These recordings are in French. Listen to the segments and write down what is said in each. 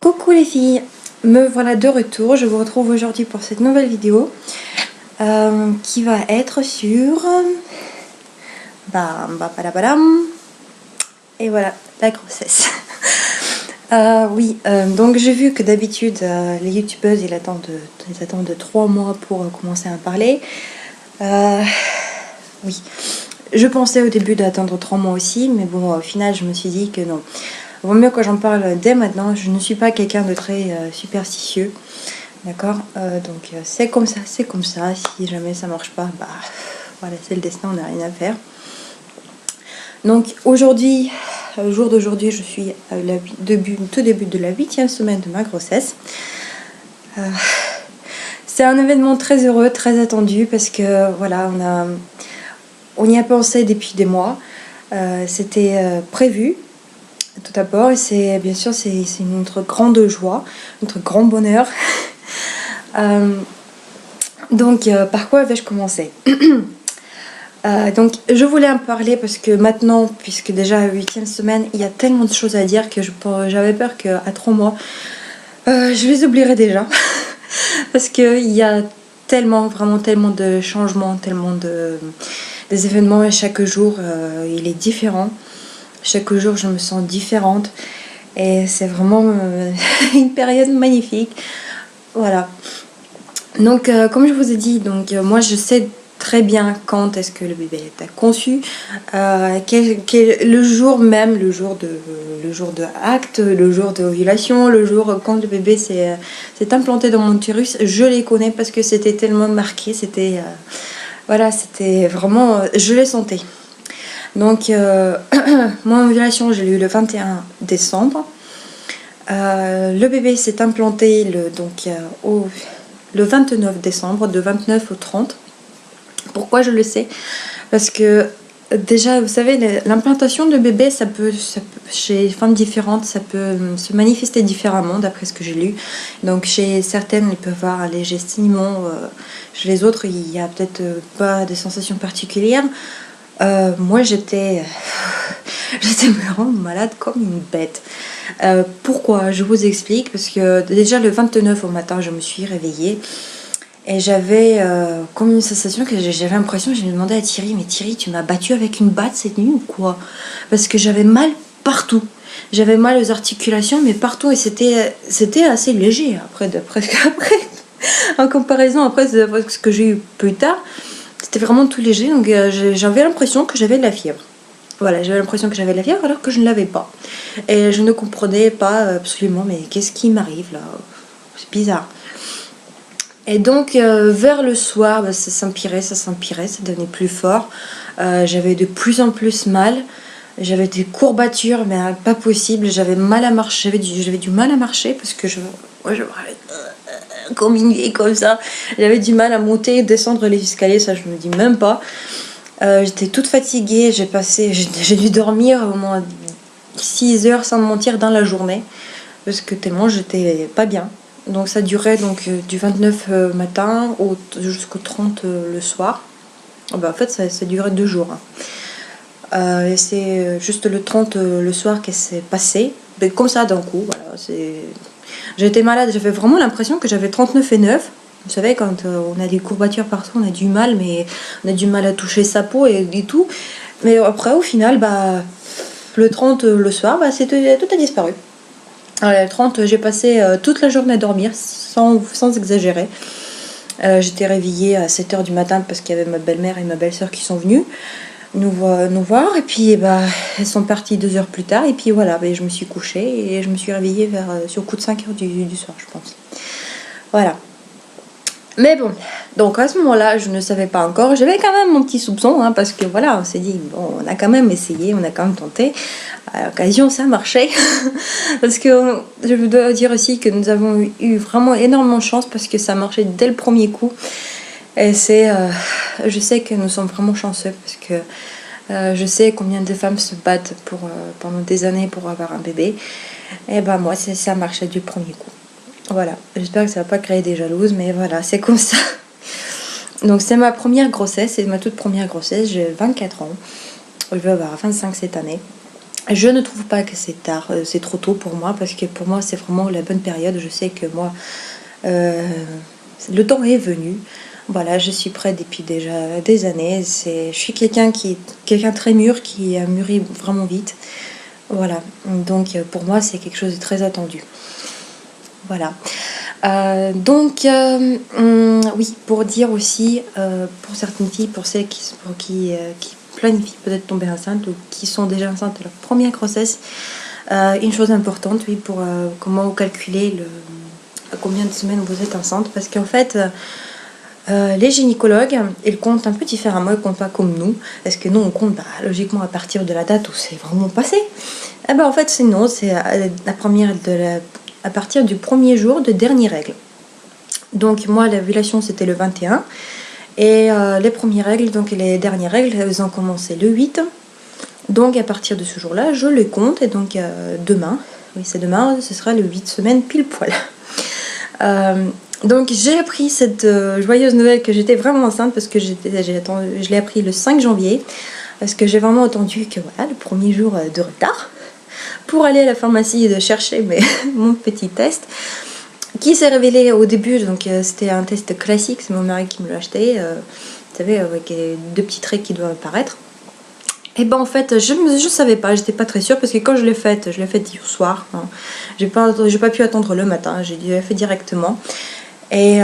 Coucou les filles, me voilà de retour. Je vous retrouve aujourd'hui pour cette nouvelle vidéo qui va être sur et voilà, la grossesse. Donc j'ai vu que d'habitude les youtubeuses ils attendent 3 mois pour commencer à parler. Oui, je pensais au début d'attendre 3 mois aussi, mais bon, au final je me suis dit que non. Vaut mieux que j'en parle dès maintenant. Je ne suis pas quelqu'un de très superstitieux, d'accord, donc c'est comme ça, c'est comme ça. Si jamais ça marche pas, bah voilà, c'est le destin, on n'a rien à faire. Donc aujourd'hui, au jour d'aujourd'hui, je suis au tout début de la 8e semaine de ma grossesse. C'est un événement très heureux, très attendu, parce que voilà, on y a pensé depuis des mois. C'était prévu tout d'abord, et c'est bien sûr c'est notre grande joie, notre grand bonheur. Donc par quoi vais-je commencer? Donc je voulais en parler parce que maintenant, puisque déjà à la 8e semaine, il y a tellement de choses à dire que j'avais peur qu'à 3 mois je les oublierais déjà. Parce qu'il y a vraiment tellement de changements, tellement des événements, et chaque jour il est différent. Chaque jour je me sens différente et c'est vraiment une période magnifique. Voilà. Donc comme je vous ai dit, donc moi je sais très bien quand est-ce que le bébé est conçu, le jour même, le jour de acte, le jour de ovulation, le jour quand le bébé s'est implanté dans mon utérus. Je les connais parce que c'était tellement marqué, c'était voilà, c'était vraiment, je les sentais. Donc mon ovulation, je l'ai eu le 21 décembre. Le bébé s'est implanté le 29 décembre, de 29 au 30. Pourquoi je le sais? Parce que déjà, vous savez, l'implantation de bébé, chez les femmes différentes, ça peut se manifester différemment, d'après ce que j'ai lu. Donc chez certaines, il peut y avoir un léger saignement. Chez les autres, il n'y a peut-être pas de sensations particulières. Moi, j'étais vraiment malade comme une bête. Pourquoi? Je vous explique. Parce que déjà, le 29 au matin, je me suis réveillée. Et j'avais comme une sensation que j'avais l'impression, j'ai demandé à Thierry, mais Thierry, tu m'as battu avec une batte cette nuit ou quoi? Parce que j'avais mal partout. J'avais mal aux articulations, mais partout, et c'était assez léger. Après, en comparaison, après ce que j'ai eu plus tard, c'était vraiment tout léger. Donc j'avais l'impression que j'avais de la fièvre. Voilà, j'avais l'impression que j'avais de la fièvre alors que je ne l'avais pas. Et je ne comprenais pas absolument, mais qu'est-ce qui m'arrive là? C'est bizarre. Et donc vers le soir, ça s'empirait, ça devenait plus fort. J'avais de plus en plus mal. J'avais des courbatures, mais pas possible. J'avais mal à marcher, j'avais du mal à marcher parce que je comme une vieille comme ça. J'avais du mal à monter et descendre les escaliers, ça je me dis même pas. J'étais toute fatiguée, j'ai dû dormir au moins 6 heures sans mentir dans la journée. Parce que tellement j'étais pas bien. Donc ça durait du 29 matin jusqu'au 30 le soir. En fait ça durait 2 jours. Et c'est juste le 30 le soir qu'elle s'est passée. Mais comme ça d'un coup, voilà. J'étais malade, j'avais vraiment l'impression que j'avais 39 et 9. Vous savez, quand on a des courbatures partout, on a du mal, mais on a du mal à toucher sa peau et tout. Mais après, au final, le 30 le soir, tout a disparu. Alors, le 30, j'ai passé toute la journée à dormir, sans exagérer. J'étais réveillée à 7h du matin parce qu'il y avait ma belle-mère et ma belle-sœur qui sont venues nous voir. Et puis, elles sont parties 2 heures plus tard. Et puis voilà, je me suis couchée et je me suis réveillée sur le coup de 5h du soir, je pense. Voilà. Mais bon, donc à ce moment-là, je ne savais pas encore. J'avais quand même mon petit soupçon, parce que voilà, on s'est dit, bon, on a quand même essayé, on a quand même tenté. À l'occasion, ça marchait. Parce que je dois dire aussi que nous avons eu vraiment énormément de chance parce que ça marchait dès le premier coup. Et je sais que nous sommes vraiment chanceux parce que je sais combien de femmes se battent pendant des années pour avoir un bébé. Et moi, ça marchait du premier coup. Voilà, j'espère que ça va pas créer des jalouses, mais voilà, c'est comme ça. Donc c'est ma première grossesse, c'est ma toute première grossesse, j'ai 24 ans. Je vais avoir 25 cette année. Je ne trouve pas que c'est tard, c'est trop tôt pour moi, parce que pour moi c'est vraiment la bonne période. Je sais que moi, euh, le temps est venu. Voilà, je suis prête depuis déjà des années. Je suis quelqu'un très mûr, qui a mûri vraiment vite. Voilà, donc pour moi c'est quelque chose de très attendu. Voilà. Oui, pour dire aussi, pour certaines filles, pour celles qui planifient peut-être tomber enceinte ou qui sont déjà enceintes de leur première grossesse, une chose importante, oui, pour comment calculer à combien de semaines vous êtes enceinte, parce qu'en fait, les gynécologues, ils comptent un peu différemment, ils comptent pas comme nous, parce que nous on compte logiquement à partir de la date où c'est vraiment passé. Eh ben en fait c'est non, c'est à partir du premier jour de dernière règle. Donc moi l'ovulation c'était le 21 et les premières règles, donc les dernières règles, elles ont commencé le 8. Donc à partir de ce jour-là, je les compte et donc demain, oui c'est demain, ce sera le 8 semaines pile poil. Donc j'ai appris cette joyeuse nouvelle que j'étais vraiment enceinte parce que je l'ai appris le 5 janvier parce que j'ai vraiment attendu que voilà, le premier jour de retard pour aller à la pharmacie et de chercher mon petit test qui s'est révélé au début, donc c'était un test classique, c'est mon mari qui me l'a acheté, vous savez, avec deux petits traits qui doivent apparaître. Et ben en fait je savais pas, j'étais pas très sûre parce que quand je l'ai faite hier soir, hein, j'ai pas pu attendre le matin, j'ai fait directement. Et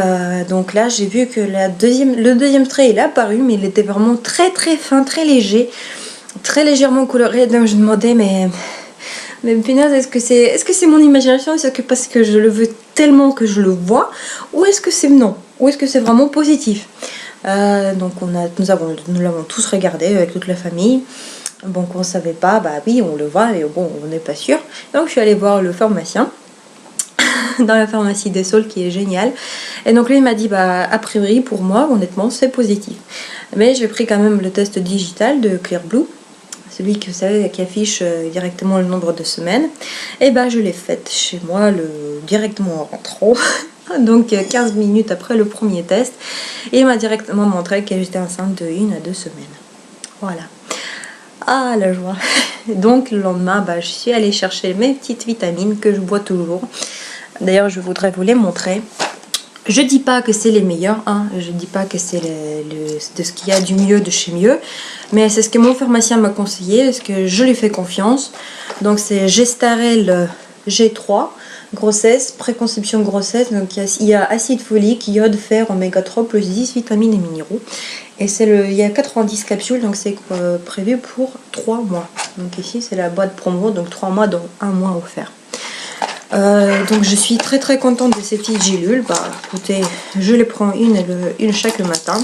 donc là j'ai vu que le deuxième trait il est apparu, mais il était vraiment très très fin, très léger, très légèrement coloré. Donc je me demandais mais punaise, est-ce que c'est mon imagination, est-ce que parce que je le veux tellement que je le vois, ou est-ce que c'est non, ou est-ce que c'est vraiment positif. Donc nous l'avons tous regardé avec toute la famille. Donc on savait pas, bah oui on le voit, mais bon on n'est pas sûr. Donc je suis allée voir le pharmacien dans la pharmacie des Saules qui est génial. Et donc lui il m'a dit bah a priori pour moi honnêtement c'est positif. Mais j'ai pris quand même le test digital de Clearblue, celui que vous savez qui affiche directement le nombre de semaines. Et bah je l'ai faite chez moi directement en rentrant. Donc 15 minutes après le premier test. Et il m'a directement montré que j'étais enceinte de 1 à 2 semaines. Voilà. Ah la joie. Donc le lendemain bah, je suis allée chercher mes petites vitamines que je bois toujours. D'ailleurs je voudrais vous les montrer. Je dis pas que c'est les meilleurs, hein. Je dis pas que c'est de ce qu'il y a du mieux de chez mieux, mais c'est ce que mon pharmacien m'a conseillé, parce que je lui fais confiance. Donc c'est Gestarel G3, grossesse, préconception grossesse. Donc il y a acide folique, iode, fer, oméga 3 plus 10 vitamines et minéraux. Et il y a 90 capsules, donc c'est prévu pour 3 mois. Donc ici c'est la boîte promo, donc 3 mois dont 1 mois offert. Donc je suis très très contente de ces petites gélules. Bah écoutez, je les prends une chaque matin.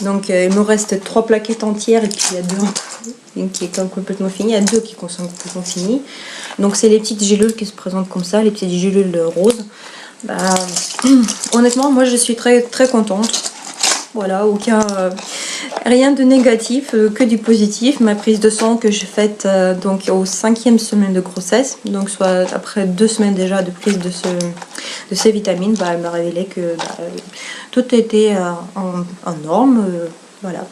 Donc il me reste 3 plaquettes entières et puis il y a 2 une qui est complètement finie, il y a 2 qui sont complètement finies. Donc c'est les petites gélules qui se présentent comme ça, les petites gélules roses. Bah, honnêtement moi je suis très très contente. Voilà, rien de négatif, que du positif. Ma prise de sang que j'ai faite donc aux 5e semaine de grossesse, donc soit après 2 semaines déjà de prise de ces vitamines, bah, elle m'a révélé que tout était en norme. Voilà,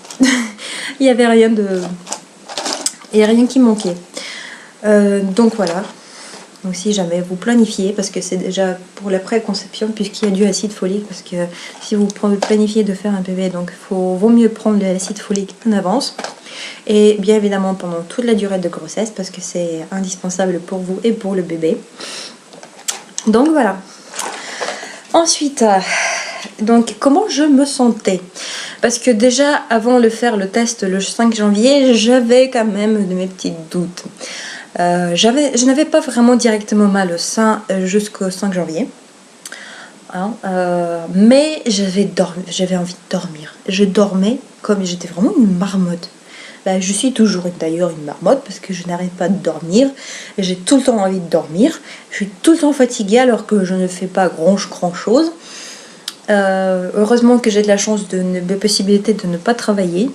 il n'y avait rien qui manquait. Donc voilà. Donc si jamais vous planifiez, parce que c'est déjà pour la préconception, puisqu'il y a du acide folique, parce que si vous planifiez de faire un bébé, donc vaut mieux prendre de l'acide folique en avance. Et bien évidemment pendant toute la durée de grossesse, parce que c'est indispensable pour vous et pour le bébé. Donc voilà. Ensuite, donc comment je me sentais? Parce que déjà avant de faire le test le 5 janvier, j'avais quand même de mes petits doutes. Je n'avais pas vraiment directement mal au sein jusqu'au 5 janvier. Hein, mais j'avais envie de dormir. Je dormais comme j'étais vraiment une marmotte. Bah, je suis toujours d'ailleurs une marmotte parce que je n'arrête pas de dormir. J'ai tout le temps envie de dormir. Je suis tout le temps fatiguée alors que je ne fais pas grand chose. Heureusement que j'ai de la chance de possibilité de ne pas travailler.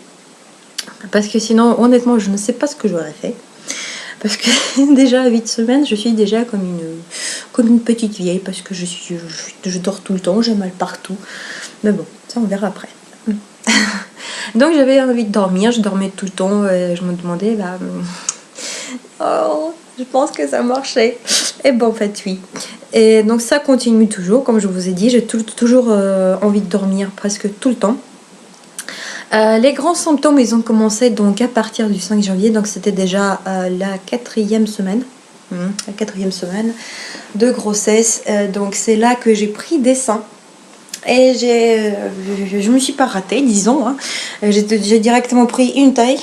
Parce que sinon, honnêtement, je ne sais pas ce que j'aurais fait. Parce que déjà à 8 semaines, je suis déjà comme une petite vieille. Parce que je dors tout le temps, j'ai mal partout. Mais bon, ça on verra après. Donc j'avais envie de dormir, je dormais tout le temps. Et je me demandais, Oh, je pense que ça marchait. Et bon, en fait, oui. Et donc ça continue toujours, comme je vous ai dit, j'ai toujours envie de dormir presque tout le temps. Les grands symptômes, ils ont commencé donc à partir du 5 janvier, donc c'était déjà la quatrième semaine. La quatrième semaine de grossesse. Donc c'est là que j'ai pris des seins. Et je me suis pas ratée, disons. Hein. J'ai directement pris une taille.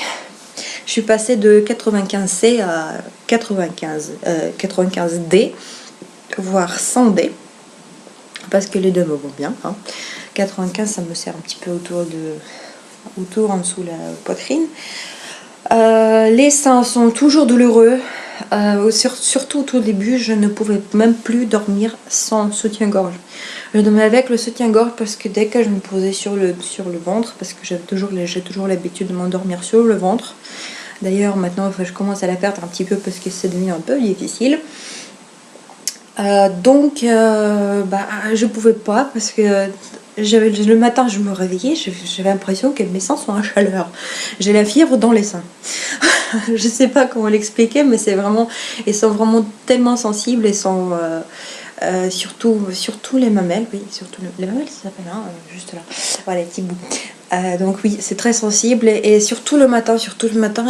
Je suis passée de 95C à 95D, voire 100D, parce que les deux me vont bien. Hein. 95, ça me sert un petit peu autour en dessous la poitrine. Les seins sont toujours douloureux. Surtout au tout début, je ne pouvais même plus dormir sans soutien-gorge. Je dormais avec le soutien-gorge parce que dès que je me posais sur le ventre, parce que j'ai toujours l'habitude de m'endormir sur le ventre. D'ailleurs, maintenant, je commence à la perdre un petit peu parce que c'est devenu un peu difficile. Donc, je pouvais pas parce que le matin, je me réveillais, j'avais l'impression que mes seins sont à chaleur. J'ai la fièvre dans les seins. Je sais pas comment l'expliquer, mais ils sont vraiment tellement sensibles et sont surtout les mamelles, oui, surtout les mamelles, ça s'appelle, hein, juste là, voilà, les petits bouts. Donc oui, c'est très sensible et surtout le matin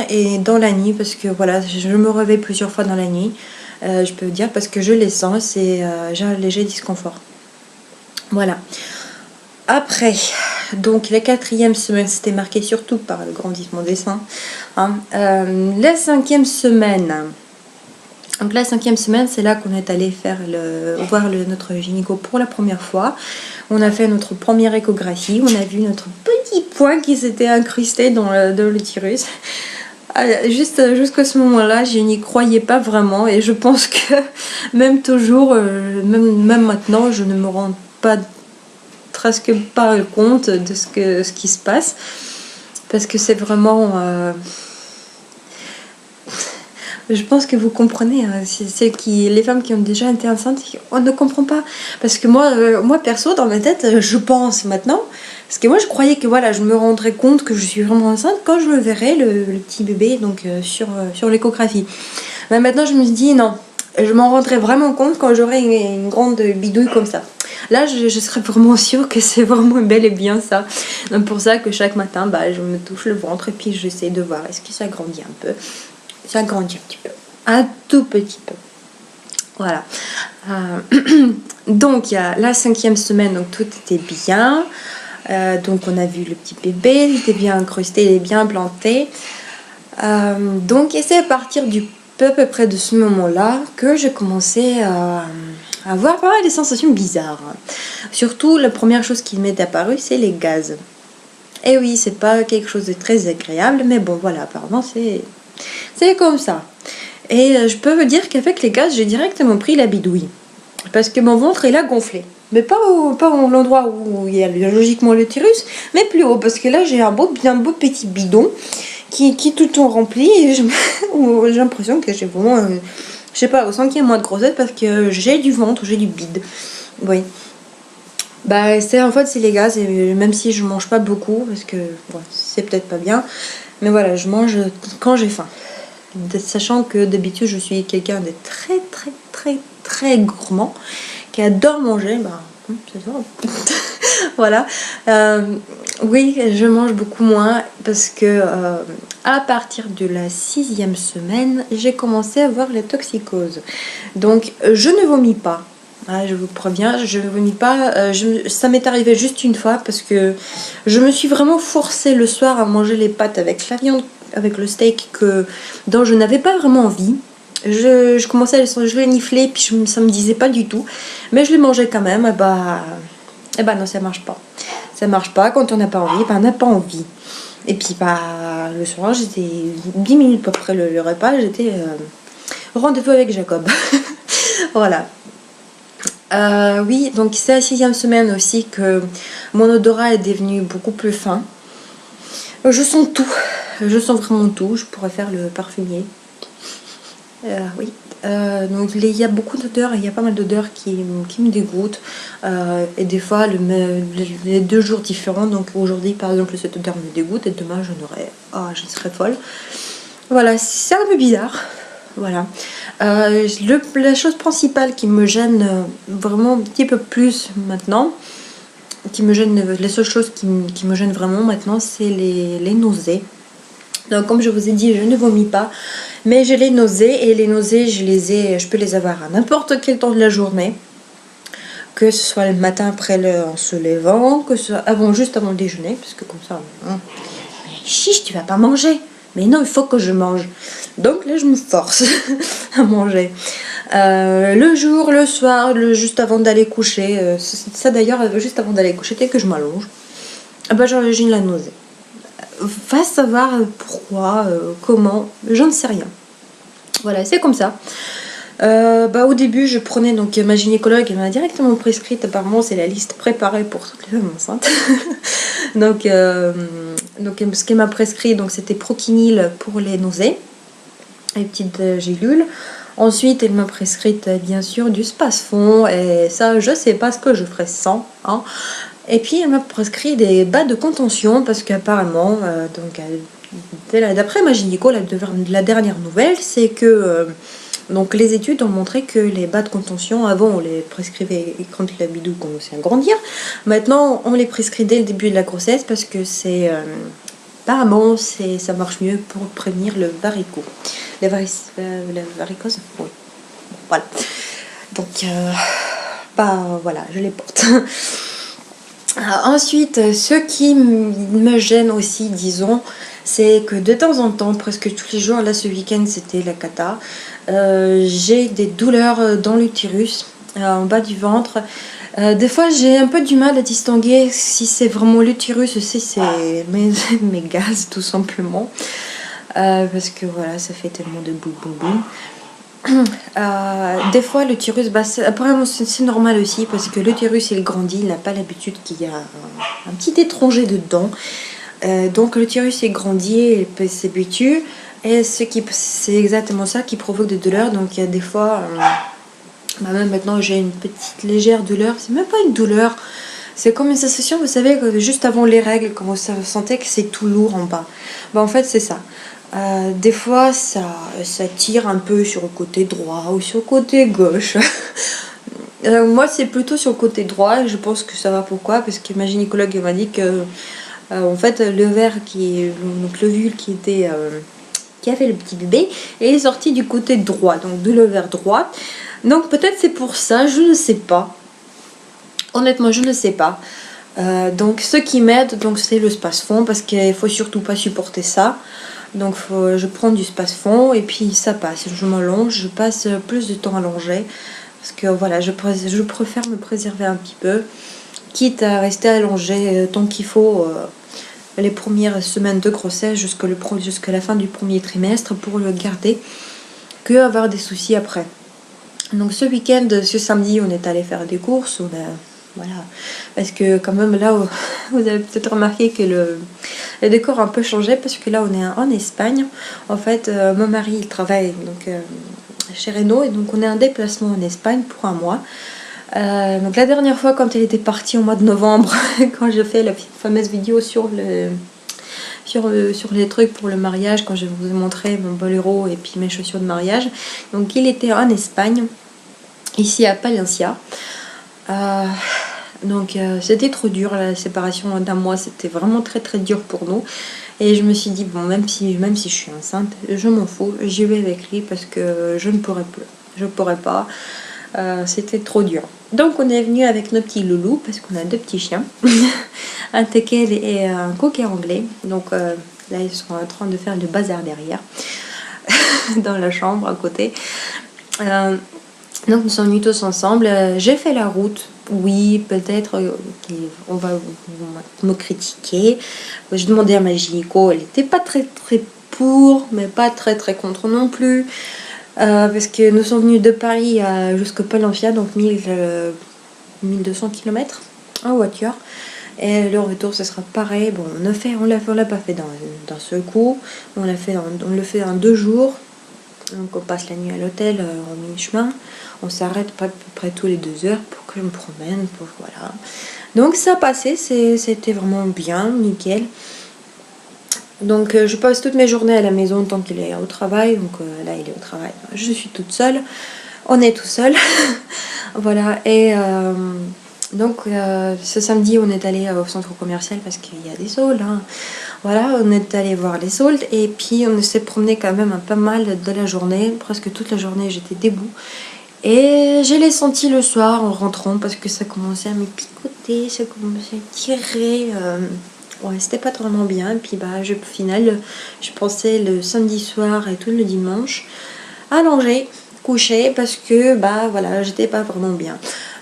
et dans la nuit parce que voilà, je me réveille plusieurs fois dans la nuit. Je peux vous dire parce que je les sens, j'ai un léger disconfort. Voilà. Après, donc la quatrième semaine, c'était marqué surtout par le grandissement des seins. Hein. La cinquième semaine. Donc la cinquième semaine, c'est là qu'on est allé voir notre gynéco pour la première fois. On a fait notre première échographie. On a vu notre petit point qui s'était incrusté dans l'utérus. Jusqu'à ce moment-là, je n'y croyais pas vraiment. Et je pense que même toujours, même maintenant, je ne me rends presque pas compte de ce qui se passe. Parce que c'est vraiment... je pense que vous comprenez, hein, les femmes qui ont déjà été enceintes, on ne comprend pas. Parce que moi perso, dans ma tête, je pense maintenant, parce que moi je croyais que voilà, je me rendrais compte que je suis vraiment enceinte quand je me verrais le petit bébé donc sur l'échographie. Mais maintenant je me dis non, je m'en rendrai vraiment compte quand j'aurai une grande bidouille comme ça. Là, je serais vraiment sûre que c'est vraiment bel et bien ça. Donc pour ça que chaque matin, je me touche le ventre et puis j'essaie de voir est-ce que ça grandit un peu. Ça grandit un petit peu, un tout petit peu. Voilà. Donc il y a la cinquième semaine, donc tout était bien. Donc on a vu le petit bébé, il était bien incrusté, il est bien planté. Donc et c'est à partir du peu à peu près de ce moment-là que j'ai commencé à avoir pas mal de sensations bizarres. Surtout la première chose qui m'est apparue, c'est les gaz. Et oui, c'est pas quelque chose de très agréable, mais bon voilà, apparemment c'est comme ça. Et je peux vous dire qu'avec les gaz, j'ai directement pris la bidouille. Parce que mon ventre, il a gonflé. Mais pas à l'endroit où il y a logiquement l'utérus, mais plus haut. Parce que là, j'ai un beau petit bidon qui tout le temps rempli. Et j'ai l'impression que j'ai vraiment, je sais pas, au 5e mois de grossesse, parce que j'ai du ventre, j'ai du bide. Oui. En fait, c'est les gaz. Et même si je mange pas beaucoup, parce que c'est peut-être pas bien. Mais voilà, je mange quand j'ai faim. Sachant que d'habitude, je suis quelqu'un de très, très, très, très gourmand, qui adore manger. C'est ça. Voilà. Oui, je mange beaucoup moins parce que à partir de la 6e semaine, j'ai commencé à avoir la toxicose. Donc, je ne vomis pas. Je vous préviens, je ne vomis pas. Ça m'est arrivé juste une fois parce que je me suis vraiment forcée le soir à manger les pâtes avec la viande, avec le steak dont je n'avais pas vraiment envie. Je commençais à les nifler, puis ça me disait pas du tout. Mais je les mangeais quand même. Non, ça marche pas. Ça marche pas quand on n'a pas envie, on n'a pas envie. Et puis le soir, j'étais 10 minutes après le repas, j'étais au rendez-vous avec Jacob. Voilà. Oui, donc c'est la 6e semaine aussi que mon odorat est devenu beaucoup plus fin. Je sens tout. Je sens vraiment tout. Je pourrais faire le parfumier. Oui. Donc il y a beaucoup d'odeurs. Il y a pas mal d'odeurs qui me dégoûtent. Et des fois, les 2 jours différents. Donc aujourd'hui, par exemple, cette odeur me dégoûte. Et demain, je serai folle. Voilà, c'est un peu bizarre. Voilà. La chose principale qui me gêne vraiment un petit peu plus maintenant, les seules choses qui me gênent vraiment maintenant, c'est les nausées. Donc comme je vous ai dit, je ne vomis pas, mais j'ai les nausées, et les nausées, je peux les avoir à n'importe quel temps de la journée, que ce soit le matin en se levant, que ce soit juste avant le déjeuner, parce que comme ça, chiche, tu vas pas manger. Mais non, il faut que je mange. Donc là, je me force à manger. Le jour, le soir, juste avant d'aller coucher. Ça d'ailleurs, juste avant d'aller coucher, dès que je m'allonge, j'ai la nausée. Va savoir pourquoi, comment, je ne sais rien. Voilà, c'est comme ça. Au début, je prenais donc ma gynécologue, elle m'a directement prescrite. Apparemment, c'est la liste préparée pour toutes les femmes enceintes. donc, ce qu'elle m'a prescrit, donc c'était Proquinil pour les nausées, les petites gélules. Ensuite, elle m'a prescrit bien sûr du Spasfon, et ça, je sais pas ce que je ferais sans. Hein. Et puis, elle m'a prescrit des bas de contention parce qu'apparemment, d'après ma gynéco, la dernière nouvelle, c'est que donc les études ont montré que les bas de contention, avant on les prescrivait quand la bidou commençait à grandir. Maintenant, on les prescrit dès le début de la grossesse parce que apparemment, ça marche mieux pour prévenir le varicose. La varicose. Oui. Voilà. Donc, voilà, je les porte. Ensuite, ce qui me gêne aussi, disons, c'est que de temps en temps, presque tous les jours, là ce week-end c'était la cata, j'ai des douleurs dans l'utérus, en bas du ventre. Des fois j'ai un peu du mal à distinguer si c'est vraiment l'utérus ou si c'est mes gaz tout simplement. Parce que voilà, ça fait tellement de boum boum boum. Des fois l'utérus, apparemment c'est normal aussi parce que l'utérus il grandit, il n'a pas l'habitude qu'il y a un petit étranger dedans. Donc l'utérus il grandit, il s'habitue, et c'est exactement ça qui provoque des douleurs. Donc il y a des fois, même maintenant j'ai une petite légère douleur, c'est même pas une douleur, c'est comme une sensation, vous savez, juste avant les règles, quand vous sentez que c'est tout lourd en bas. En fait c'est ça. Des fois ça tire un peu sur le côté droit ou sur le côté gauche. Moi c'est plutôt sur le côté droit, et je pense que ça va. Pourquoi? Parce que ma gynécologue m'a dit que en fait l'ovule qui avait le petit bébé est sorti du côté droit, donc de l'ovaire droit. Donc peut-être c'est pour ça, je ne sais pas. Honnêtement je ne sais pas. Donc ce qui m'aide, donc c'est le Spasfon, parce qu'il faut surtout pas supporter ça. Donc je prends du Spasfon et puis ça passe. Je m'allonge, je passe plus de temps allongé parce que voilà, je préfère me préserver un petit peu, quitte à rester allongé tant qu'il faut les premières semaines de grossesse jusqu'à la fin du premier trimestre pour le garder, que avoir des soucis après. Donc ce week-end, ce samedi, on est allé faire des courses. Voilà, parce que quand même là, vous avez peut-être remarqué que le décor a un peu changé, parce que là on est en Espagne. En fait, mon mari il travaille donc chez Renault, et donc on est en déplacement en Espagne pour un mois. Donc la dernière fois, quand elle était partie au mois de novembre, quand j'ai fait la fameuse vidéo sur les trucs pour le mariage, quand je vous ai montré mon boléro et puis mes chaussures de mariage, donc il était en Espagne, ici à Palencia. Donc c'était trop dur, la séparation d'un mois, c'était vraiment très très dur pour nous, et je me suis dit bon, même si je suis enceinte, je m'en fous, j'y vais avec lui parce que je ne pourrais pas, c'était trop dur. Donc on est venu avec nos petits loulous parce qu'on a 2 petits chiens, un teckel et un cocker anglais. Donc là ils sont en train de faire le bazar derrière dans la chambre à côté. Donc nous sommes venus tous ensemble. J'ai fait la route. Oui, peut-être on va me critiquer. Je demandais à ma gynéco, elle n'était pas très très pour, mais pas très très contre non plus. Parce que nous sommes venus de Paris jusqu'à Palencia, donc 1200 km en voiture. Et le retour, ce sera pareil. Bon, on l'a pas fait d'un seul coup. On le fait en 2 jours. Donc on passe la nuit à l'hôtel en mi-chemin. On s'arrête à peu près tous les 2 heures pour que je me promène. Voilà. Donc ça passait, c'était vraiment bien, nickel. Donc je passe toutes mes journées à la maison tant qu'il est au travail. Donc là il est au travail. Je suis toute seule. On est tout seul. Voilà. Et donc ce samedi on est allé au centre commercial parce qu'il y a des soldes. Hein. Voilà, on est allé voir les soldes. Et puis on s'est promené quand même un pas mal de la journée. Presque toute la journée j'étais debout. Et je l'ai senti le soir en rentrant parce que ça commençait à me picoter. Ça commençait à tirer. Ouais, c'était pas vraiment bien. Et puis au final, je pensais le samedi soir et tout le dimanche allongée, couchée, parce que voilà, j'étais pas vraiment bien.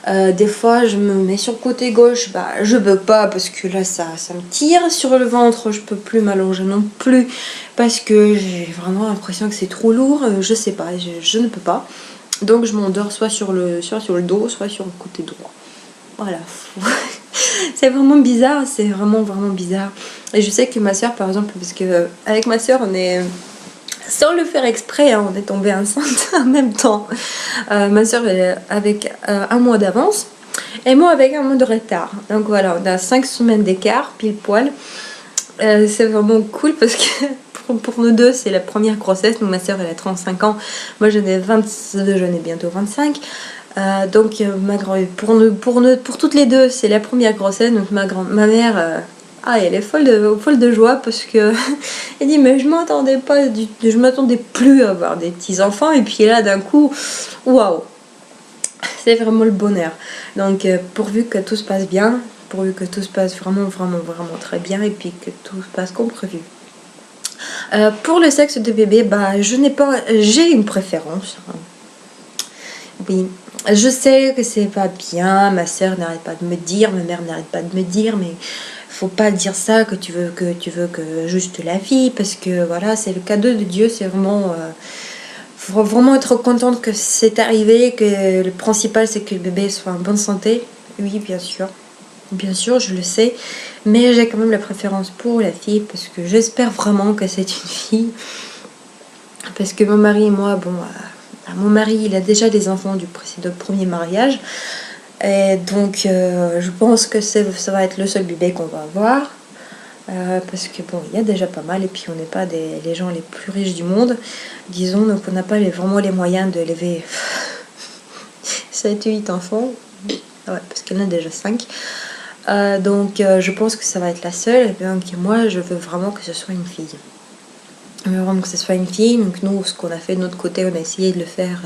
Des fois, je me mets sur le côté gauche, je peux pas parce que là, ça me tire sur le ventre. Je peux plus m'allonger non plus parce que j'ai vraiment l'impression que c'est trop lourd. Je sais pas, je ne peux pas. Donc, je m'endors soit sur le dos, soit sur le côté droit. Voilà. C'est vraiment bizarre, c'est vraiment bizarre. Et je sais que ma soeur, par exemple, parce que avec ma soeur, on est, sans le faire exprès, hein, on est tombé enceinte en même temps. Ma soeur est avec un mois d'avance et moi avec un mois de retard. Donc voilà, on a 5 semaines d'écart, pile poil. C'est vraiment cool parce que pour nous deux, c'est la première grossesse. Donc ma soeur, elle a 35 ans, moi j'en ai 22, j'en ai bientôt 25. Donc pour toutes les deux c'est la première grossesse. Donc ma mère elle est folle de joie parce que elle dit mais je m'attendais plus à avoir des petits enfants et puis là d'un coup waouh, c'est vraiment le bonheur. Donc pourvu que tout se passe bien, pourvu que tout se passe vraiment très bien et puis que tout se passe comme prévu. Pour le sexe de bébé, j'ai une préférence. Oui, je sais que c'est pas bien, ma soeur n'arrête pas de me dire, ma mère n'arrête pas de me dire, mais faut pas dire ça, que tu veux que juste la fille, parce que voilà, c'est le cadeau de Dieu, c'est vraiment... faut vraiment être contente que c'est arrivé, que le principal c'est que le bébé soit en bonne santé. Oui, bien sûr, je le sais, mais j'ai quand même la préférence pour la fille, parce que j'espère vraiment que c'est une fille, parce que mon mari et moi, mon mari, il a déjà des enfants du premier mariage. Et donc, je pense que ça va être le seul bébé qu'on va avoir. Parce que il y a déjà pas mal. Et puis, on n'est pas les gens les plus riches du monde. Disons, donc on n'a pas vraiment les moyens de lever 7 ou 8 enfants. Ouais, parce qu'il y en a déjà 5. Donc, je pense que ça va être la seule. Et donc, moi, je veux vraiment que ce soit une fille. Vraiment que ce soit une fille. Donc nous, ce qu'on a fait de notre côté, on a essayé de le faire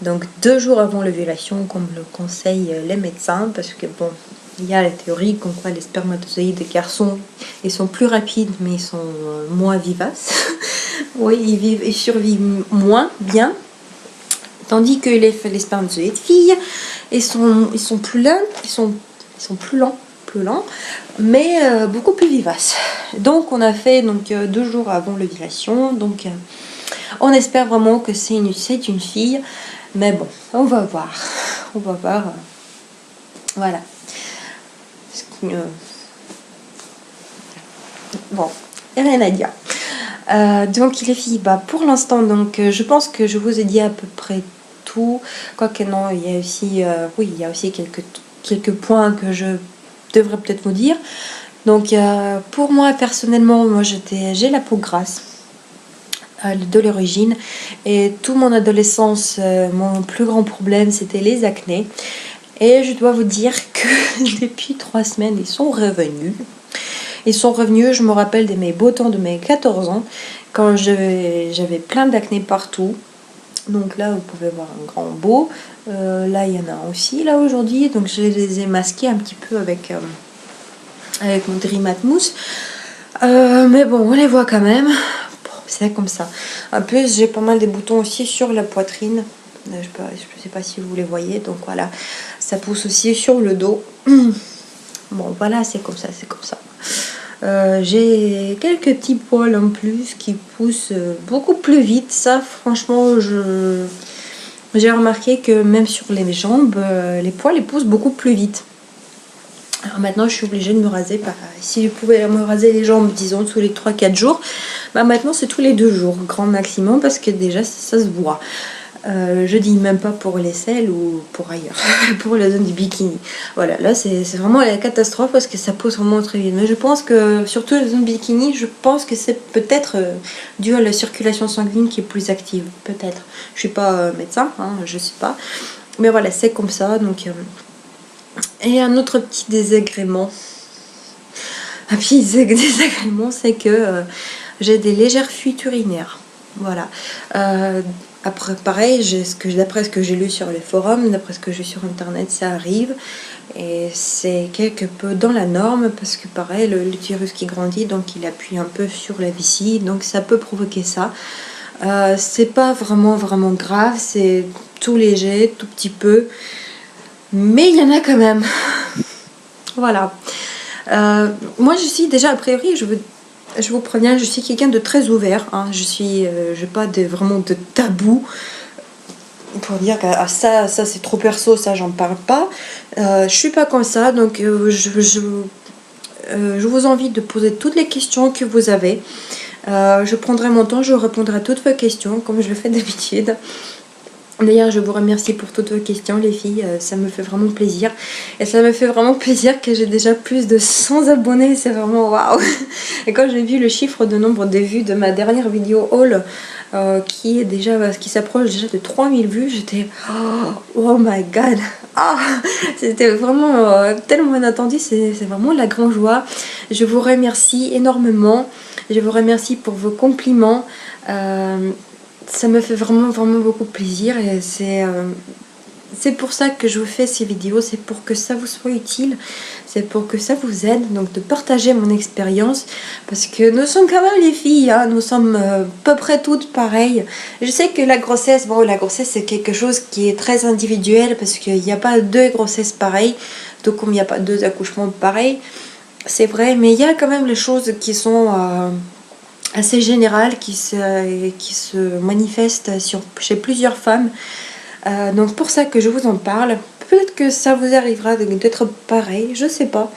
donc 2 jours avant l'ovulation, comme le conseillent les médecins, parce que il y a la théorie comme quoi les spermatozoïdes des garçons, ils sont plus rapides, mais ils sont moins vivaces. Oui, ils survivent moins bien, tandis que les spermatozoïdes filles, ils sont plus lents, ils sont plus lents, mais beaucoup plus vivaces. Donc on a fait 2 jours avant l'ovulation, donc on espère vraiment que c'est une fille, mais bon, on va voir, voilà. Bon, il n'y a rien à dire. Donc les filles, pour l'instant, je pense que je vous ai dit à peu près tout, quoique non, il y a aussi, il y a aussi quelques points que je devrais peut-être vous dire. Donc pour moi personnellement, j'ai la peau grasse de l'origine, et toute mon adolescence, mon plus grand problème c'était les acnés, et je dois vous dire que depuis 3 semaines ils sont revenus. Je me rappelle de mes beaux temps de mes 14 ans quand j'avais plein d'acné partout. Donc là vous pouvez voir un grand beau, là il y en a aussi là aujourd'hui, donc je les ai masqués un petit peu avec mon Dream Matte Mousse, mais bon, on les voit quand même. C'est comme ça. En plus, j'ai pas mal de boutons aussi sur la poitrine. Je sais pas si vous les voyez. Donc voilà, ça pousse aussi sur le dos. Bon, voilà, c'est comme ça. J'ai quelques petits poils en plus qui poussent beaucoup plus vite. Ça, franchement, j'ai remarqué que même sur les jambes, les poils ils poussent beaucoup plus vite. Alors maintenant je suis obligée de me raser, si je pouvais me raser les jambes disons tous les 3-4 jours, maintenant c'est tous les 2 jours grand maximum, parce que déjà ça se voit. Je dis même pas pour les selles ou pour ailleurs, pour la zone du bikini. Voilà, là c'est vraiment la catastrophe parce que ça pousse vraiment très vite. Mais je pense que, surtout la zone bikini, je pense que c'est peut-être dû à la circulation sanguine qui est plus active. Peut-être. Je suis pas médecin, hein, je sais pas. Mais voilà, c'est comme ça. Donc, et un autre petit désagrément. Un petit désagrément, c'est que j'ai des légères fuites urinaires. Voilà. Après, pareil, d'après ce que j'ai lu sur les forums, d'après ce que j'ai lu sur internet, ça arrive. Et c'est quelque peu dans la norme parce que pareil, l'utérus qui grandit, donc il appuie un peu sur la vessie, donc ça peut provoquer ça. C'est pas vraiment grave, c'est tout léger, tout petit peu. Mais il y en a quand même. Voilà. Moi je suis déjà, a priori, je vous préviens, je suis quelqu'un de très ouvert. Hein. J'ai pas vraiment de tabou pour dire que ça c'est trop perso, ça j'en parle pas. Je suis pas comme ça, donc je vous invite de poser toutes les questions que vous avez. Je prendrai mon temps, je répondrai à toutes vos questions comme je le fais d'habitude. D'ailleurs, je vous remercie pour toutes vos questions, les filles. Ça me fait vraiment plaisir. Et ça me fait vraiment plaisir que j'ai déjà plus de 100 abonnés. C'est vraiment waouh! Et quand j'ai vu le chiffre de nombre de vues de ma dernière vidéo haul, qui s'approche déjà de 3000 vues, j'étais oh my god! Ah, c'était vraiment tellement inattendu. C'est vraiment la grande joie. Je vous remercie énormément. Je vous remercie pour vos compliments. Ça me fait vraiment beaucoup plaisir et c'est pour ça que je vous fais ces vidéos, c'est pour que ça vous soit utile, c'est pour que ça vous aide, donc de partager mon expérience, parce que nous sommes quand même les filles, hein, nous sommes à peu près toutes pareilles. Je sais que la grossesse c'est quelque chose qui est très individuel, parce qu'il n'y a pas deux grossesses pareilles, tout comme il n'y a pas deux accouchements pareils, c'est vrai, mais il y a quand même les choses qui sont assez générale qui se manifeste chez plusieurs femmes. Donc pour ça que je vous en parle. Peut-être que ça vous arrivera d'être pareil, je sais pas.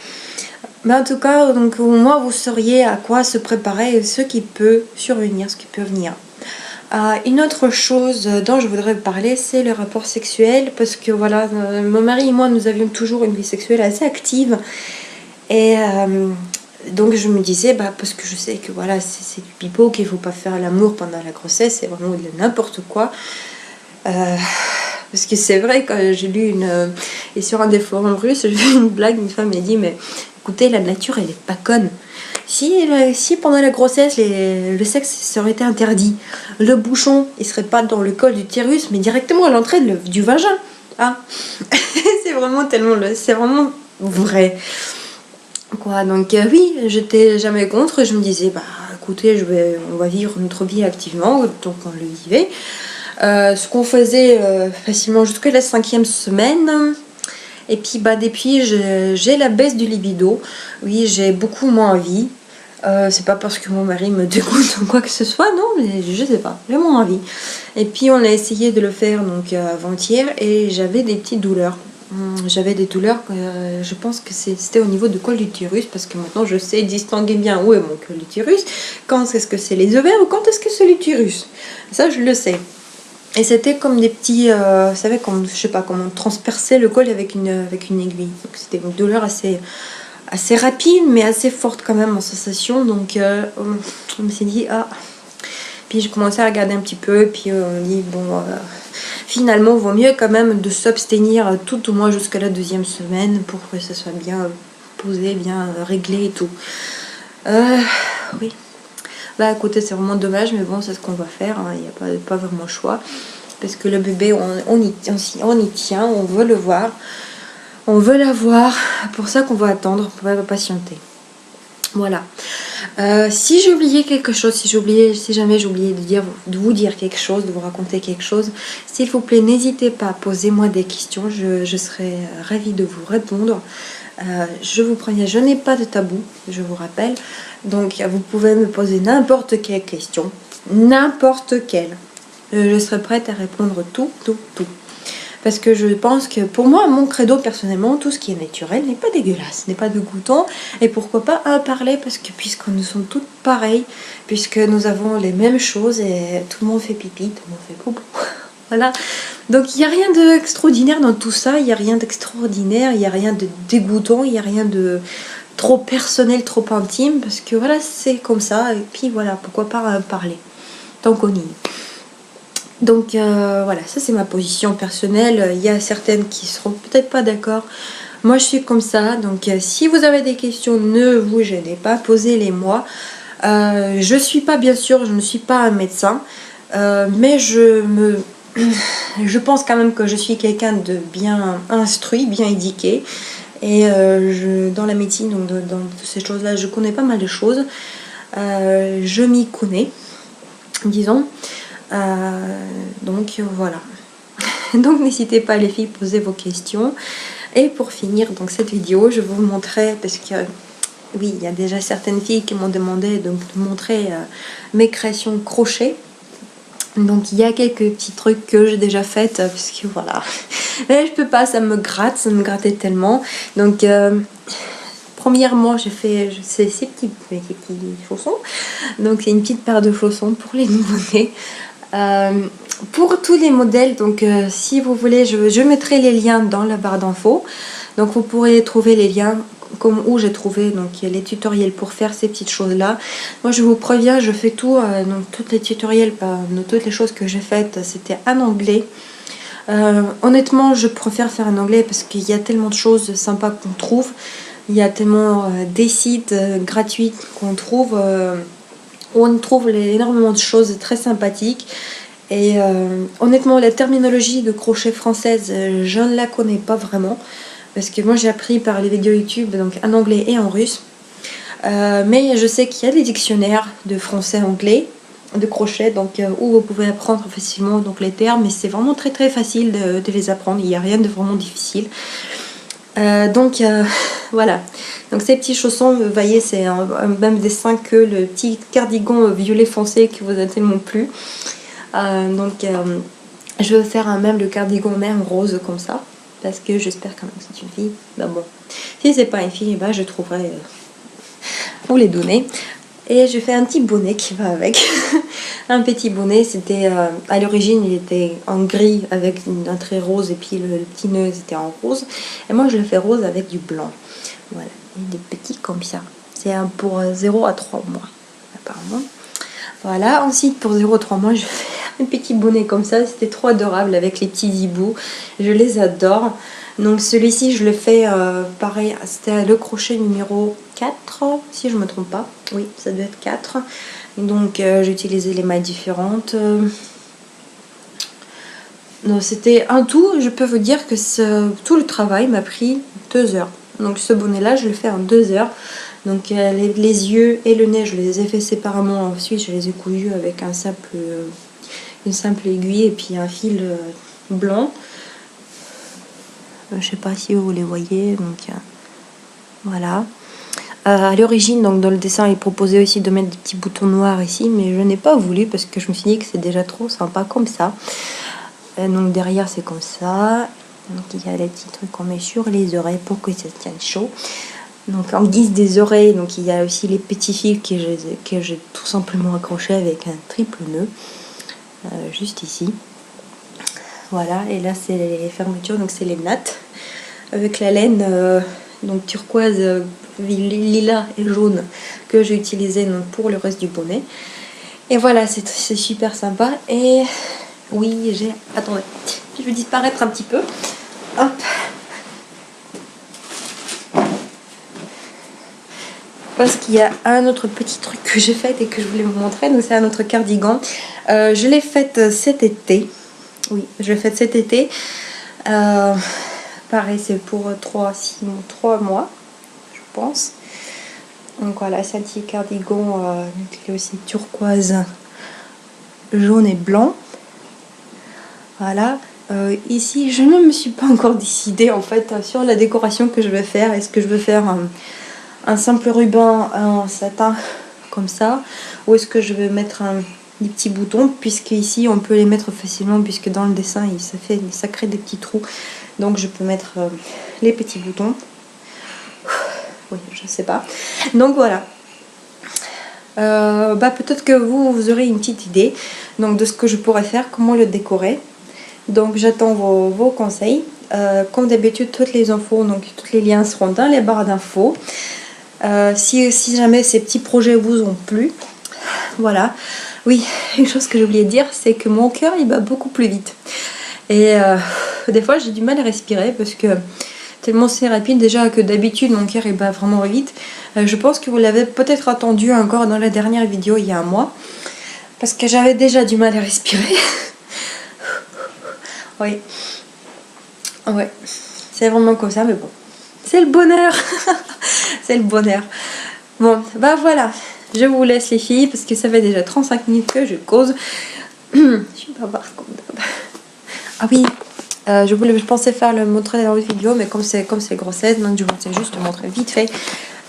Mais en tout cas, donc au moins vous sauriez à quoi se préparer et ce qui peut survenir, ce qui peut venir. Une autre chose dont je voudrais parler, c'est le rapport sexuel, parce que voilà, mon mari et moi, nous avions toujours une vie sexuelle assez active. Et donc je me disais, parce que je sais que voilà, c'est du pipeau, qu'il ne faut pas faire l'amour pendant la grossesse, c'est vraiment de n'importe quoi. Parce que c'est vrai, quand j'ai lu et sur un des forums russes, j'ai vu une blague, une femme m'a dit, mais écoutez, la nature elle est pas conne. Si pendant la grossesse le sexe aurait été interdit, le bouchon il serait pas dans le col du l'utérus, mais directement à l'entrée du vagin. Hein. C'est vraiment vrai. Quoi, donc oui, j'étais jamais contre, je me disais, écoutez, on va vivre notre vie activement, donc on le vivait. Ce qu'on faisait facilement jusqu'à la 5e semaine. Et puis depuis j'ai la baisse du libido. Oui, j'ai beaucoup moins envie. C'est pas parce que mon mari me dégoûte ou quoi que ce soit, non, mais je sais pas, j'ai moins envie. Et puis on a essayé de le faire donc avant-hier et j'avais des petites douleurs. J'avais des douleurs, je pense que c'était au niveau du col d'utérus, parce que maintenant je sais distinguer bien où est mon col d'utérus, quand est-ce que c'est les ovaires ou quand est-ce que c'est l'utérus. Ça je le sais. Et c'était comme des petits, vous savez, comme, je sais pas, comme on transperçait le col avec une aiguille. Donc c'était une douleur assez rapide, mais assez forte quand même en sensation. Donc on me s'est dit, Puis j'ai commencé à regarder un petit peu, et puis on me dit, finalement, il vaut mieux quand même de s'abstenir tout au moins jusqu'à la 2e semaine pour que ça soit bien posé, bien réglé et tout. Oui. Écoutez, c'est vraiment dommage, mais bon, c'est ce qu'on va faire. Il n'y a pas vraiment le choix. Parce que le bébé, on y tient, on veut le voir. On veut l'avoir. Pour ça qu'on va attendre, on va patienter. Voilà. Si j'ai oublié quelque chose, si jamais j'ai oublié de vous dire quelque chose, de vous raconter quelque chose, s'il vous plaît, n'hésitez pas, posez-moi des questions, je serai ravie de vous répondre. Je vous préviens, je n'ai pas de tabou, je vous rappelle, donc vous pouvez me poser n'importe quelle question, n'importe quelle. Je serai prête à répondre tout. Parce que je pense que pour moi, mon credo personnellement, tout ce qui est naturel n'est pas dégueulasse, n'est pas dégoûtant. Et pourquoi pas en parler, parce que puisque nous sommes toutes pareilles, puisque nous avons les mêmes choses et tout le monde fait pipi, tout le monde fait poupou. Voilà. Donc il n'y a rien d'extraordinaire dans tout ça, il n'y a rien d'extraordinaire, il n'y a rien de dégoûtant, il n'y a rien de trop personnel, trop intime, parce que voilà, c'est comme ça, et puis voilà, pourquoi pas parler, tant qu'on y est. Donc voilà, ça c'est ma position personnelle, il y a certaines qui seront peut-être pas d'accord, moi je suis comme ça, donc si vous avez des questions, ne vous gênez pas, posez-les moi. Je suis pas, bien sûr, je ne suis pas un médecin, mais je pense quand même que je suis quelqu'un de bien instruit, bien éduqué. Et dans la médecine, donc dans ces choses-là, je connais pas mal de choses. Je m'y connais, disons. Donc voilà. Donc n'hésitez pas les filles, posez vos questions. Et pour finir donc cette vidéo, je vais vous montrer, parce que oui, il y a déjà certaines filles qui m'ont demandé de montrer mes créations crochet. Donc il y a quelques petits trucs que j'ai déjà fait, parce que voilà, mais je peux pas, ça me grattait tellement. Donc premièrement j'ai fait ces petits chaussons, donc c'est une petite paire de chaussons pour les nouveau-nés. Pour tous les modèles, donc si vous voulez, je mettrai les liens dans la barre d'infos, donc vous pourrez trouver les liens comme où j'ai trouvé donc les tutoriels pour faire ces petites choses là. Moi je vous préviens, je fais tout, donc tous les tutoriels, toutes les choses que j'ai faites, c'était en anglais. Honnêtement je préfère faire en anglais parce qu'il y a tellement de choses sympas qu'on trouve, il y a tellement des sites gratuits qu'on trouve, où on trouve énormément de choses très sympathiques. Et honnêtement la terminologie de crochet française, je ne la connais pas vraiment. Parce que moi j'ai appris par les vidéos YouTube, donc en anglais et en russe. Mais je sais qu'il y a des dictionnaires de français-anglais, de crochet, donc où vous pouvez apprendre facilement donc, les termes. Et c'est vraiment très très facile de les apprendre, il n'y a rien de vraiment difficile. Donc voilà. Donc ces petits chaussons, vous voyez, c'est un même dessin que le petit cardigan violet foncé qui vous a tellement plu. Je vais faire même le cardigan même rose comme ça. Parce que j'espère quand même que c'est une fille. Ben bon, si c'est pas une fille, ben je trouverai pour les donner. Et je fais un petit bonnet qui va avec. Un petit bonnet, c'était à l'origine il était en gris avec un trait rose et puis le petit nœud c'était en rose. Et moi je le fais rose avec du blanc. Voilà, et des petits comme ça. C'est pour 0 à 3 mois apparemment. Voilà, ensuite pour 0 à 3 mois je fais un petit bonnet comme ça, c'était trop adorable avec les petits hiboux, je les adore. Donc celui-ci je le fais pareil, c'était le crochet numéro 4 si je me trompe pas, oui ça doit être 4. Donc j'ai utilisé les mailles différentes. Non, c'était un tout, je peux vous dire que tout le travail m'a pris 2 heures. Donc ce bonnet là je le fais en 2 heures. Donc les yeux et le nez je les ai fait séparément, ensuite je les ai cousus avec une simple aiguille et puis un fil blanc. Je sais pas si vous les voyez, donc voilà. À l'origine, donc dans le dessin, il proposait aussi de mettre des petits boutons noirs ici, mais je n'ai pas voulu parce que je me suis dit que c'est déjà trop sympa comme ça. Donc derrière c'est comme ça. Donc il y a les petits trucs qu'on met sur les oreilles pour que ça tienne chaud. Donc en guise des oreilles, donc il y a aussi les petits fils que j'ai tout simplement accrochés avec un triple nœud. Juste ici. Voilà, et là c'est les fermetures, donc c'est les nattes avec la laine donc turquoise, lilas et jaune que j'ai utilisé donc, pour le reste du bonnet. Et voilà, c'est super sympa. Et oui, attendez, je vais disparaître un petit peu. Hop. Parce qu'il y a un autre petit truc que j'ai fait et que je voulais vous montrer. Donc c'est un autre cardigan. Je l'ai fait cet été. Oui, je l'ai fait cet été. Pareil, c'est pour 3 mois, je pense. Donc voilà, c'est un petit cardigan qui est aussi turquoise, jaune et blanc. Voilà. Ici, je ne me suis pas encore décidée en fait sur la décoration que je vais faire. Est-ce que je vais faire un simple ruban en satin comme ça, ou est-ce que je vais mettre des petits boutons, puisque ici on peut les mettre facilement, puisque dans le dessin ça crée des petits trous, donc je peux mettre les petits boutons. Oui, je sais pas. Donc voilà. Peut-être que vous aurez une petite idée donc de ce que je pourrais faire, comment le décorer. Donc j'attends vos conseils. Comme d'habitude, toutes les infos, donc tous les liens seront dans les barres d'infos. Si jamais ces petits projets vous ont plu, voilà. Oui, une chose que j'ai oublié de dire, c'est que mon cœur il bat beaucoup plus vite. Et des fois j'ai du mal à respirer parce que tellement c'est rapide déjà que d'habitude mon cœur il bat vraiment vite. Je pense que vous l'avez peut-être entendu encore dans la dernière vidéo il y a un mois. Parce que j'avais déjà du mal à respirer. Oui. Ouais. C'est vraiment comme ça, mais bon. C'est le bonheur. C'est le bonheur. Bon, bah voilà. Je vous laisse les filles, parce que ça fait déjà 35 minutes que je cause. Je suis bavarde comme d'hab. Ah oui, je pensais faire le montrer dans la vidéo, mais comme c'est grossesse, donc je vais juste montrer vite fait.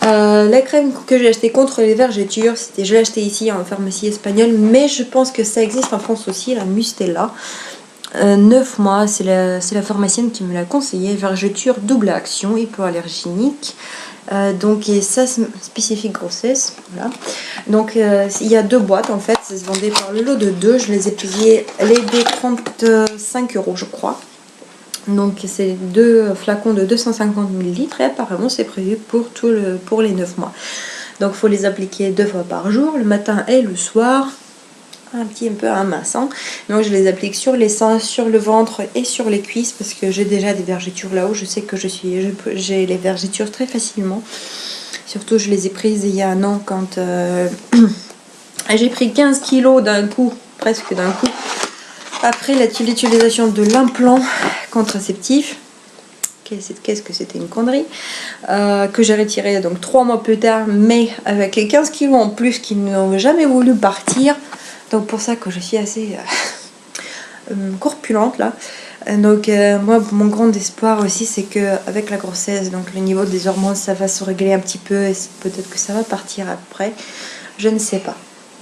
La crème que j'ai acheté contre les vergetures, je l'ai acheté ici en pharmacie espagnole, mais je pense que ça existe en France aussi, la Mustela. 9 mois, c'est la pharmacienne qui me l'a conseillé. Vergeture double action, hypoallergénique. Donc et ça spécifique grossesse, voilà. Donc il y a 2 boîtes en fait, ça se vendait par le lot de 2. Je les ai payés les 35 € je crois. Donc c'est 2 flacons de 250 ml et apparemment c'est prévu pour les 9 mois. Donc il faut les appliquer 2 fois par jour, le matin et le soir. Un petit peu amassant. Donc je les applique sur les seins, sur le ventre et sur les cuisses parce que j'ai déjà des vergetures là-haut. Je sais que j'ai les vergetures très facilement. Surtout je les ai prises il y a un an quand j'ai pris 15 kilos d'un coup, presque d'un coup. Après l'utilisation de l'implant contraceptif, qu'est-ce que c'était une connerie, que j'ai retiré donc 3 mois plus tard, mais avec les 15 kilos en plus qui n'ont jamais voulu partir. Donc pour ça que je suis assez corpulente là. Donc moi mon grand espoir aussi c'est que avec la grossesse, donc le niveau des hormones ça va se régler un petit peu et peut-être que ça va partir après. Je ne sais pas.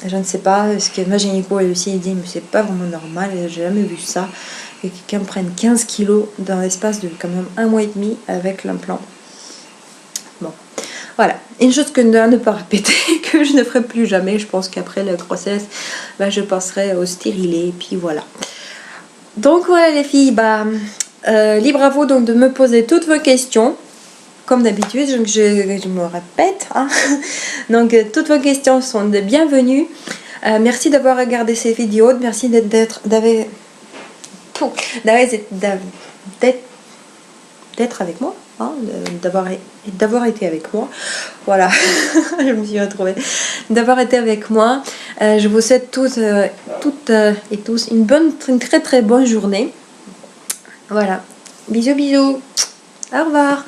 Je ne sais pas, parce que ma gynéco elle aussi elle dit mais c'est pas vraiment normal, j'ai jamais vu ça. Et quelqu'un prenne 15 kilos dans l'espace de quand même 1 mois et demi avec l'implant. Bon. Voilà, une chose que ne pas répéter, que je ne ferai plus jamais. Je pense qu'après la grossesse, bah, je passerai au stérilet, et puis voilà. Donc voilà les filles, libre à vous donc de me poser toutes vos questions. Comme d'habitude, je me répète. Hein. Donc toutes vos questions sont de bienvenues. Merci d'avoir regardé ces vidéos, merci d'être avec moi. Hein, d'avoir été avec moi, voilà. Je me suis retrouvée, d'avoir été avec moi. Je vous souhaite toutes et tous une très très bonne journée. Voilà, bisous bisous, au revoir.